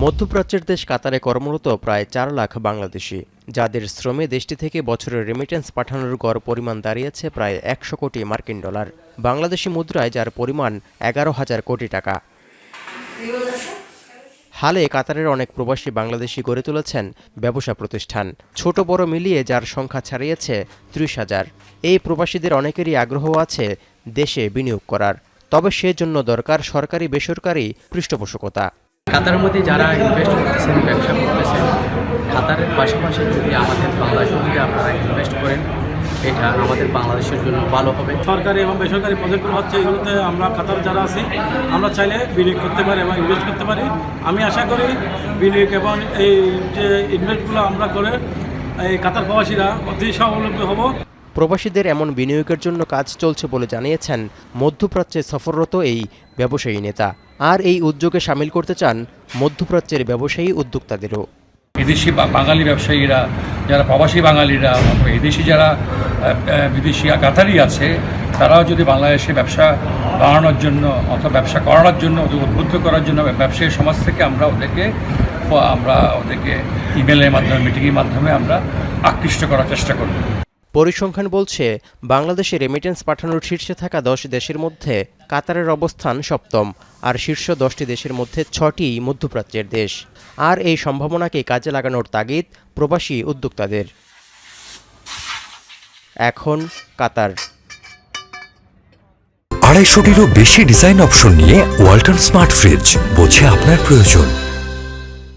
মধ্যপ্রাচ্যের দেশ কাতারে কর্মরত প্রায় 4 লাখ বাংলাদেশি, যাদের শ্রমে দেশটি থেকে বছরের রেমিটেন্স পাঠানোর গড় পরিমাণ দাঁড়িয়েছে প্রায় 100 কোটি মার্কিন ডলার, বাংলাদেশি মুদ্রায় যার পরিমাণ 11,000 কোটি টাকা। হালে কাতারের অনেক প্রবাসী বাংলাদেশি গড়ে তুলেছেন ব্যবসা প্রতিষ্ঠান, ছোট বড় মিলিয়ে যার সংখ্যা ছাড়িয়েছে 30,000। এই প্রবাসীদের অনেকেরই আগ্রহ আছে দেশে বিনিয়োগ করার, তবে সেজন্য দরকার সরকারি বেসরকারি পৃষ্ঠপোষকতা। কাতারের মধ্যে যারা ইনভেস্ট করতেছেন, ব্যবসা করতেছেন, কাতারের পাশাপাশি যদি আমাদের বাংলাদেশে যদি আপনারা ইনভেস্ট করেন, এটা আমাদের বাংলাদেশের জন্য ভালো হবে। সরকারি এবং বেসরকারি প্রজেক্টগুলো হচ্ছে, এগুলোতে আমরা কাতার যারা আছি আমরা চাইলে বিনিয়োগ করতে পারি এবং ইনভেস্ট করতে পারি। আমি আশা করি বিনিয়োগ এবং এই যে ইনভেস্টগুলো আমরা করে এই কাতার প্রবাসীরা অতি স্বাবলম্বী হব। প্রবাসীদের এমন বিনিয়োগের জন্য কাজ চলছে বলে জানিয়েছেন মধ্যপ্রাচ্যে সফররত এই ব্যবসায়ী নেতা। আর এই উদ্যোগে সামিল করতে চান মধ্যপ্রাচ্যের ব্যবসায়ী উদ্যোক্তাদেরও। এদেশি বাঙালি ব্যবসায়ীরা, যারা প্রবাসী বাঙালিরা, অথবা এদেশি যারা বিদেশি কাতারি আছে, তারাও যদি বাংলাদেশে ব্যবসা বাড়ানোর জন্য অথবা ব্যবসা করানোর জন্য, উদ্বুদ্ধ করার জন্য ব্যবসায়ী সমাজ থেকে আমরা ওদেরকে ইমেলের মাধ্যমে, মিটিংয়ের মাধ্যমে আমরা আকৃষ্ট করার চেষ্টা করব। পরিসংখ্যান বলছে বাংলাদেশে রেমিটেন্স পাঠানোর শীর্ষে থাকা 10 দেশের মধ্যে কাতারের অবস্থান সপ্তম, আর শীর্ষ 10টি দেশের মধ্যে 6টি মধ্যপ্রাচ্যের দেশ। আর এই সম্ভাবনাকে কাজে লাগানোর তাগিদ প্রবাসী উদ্যোক্তাদের। এখন কাতার 250টিরও বেশি ডিজাইন অপশন নিয়ে ওয়ালটন স্মার্ট ফ্রিজ, বোঝে আপনার প্রয়োজন।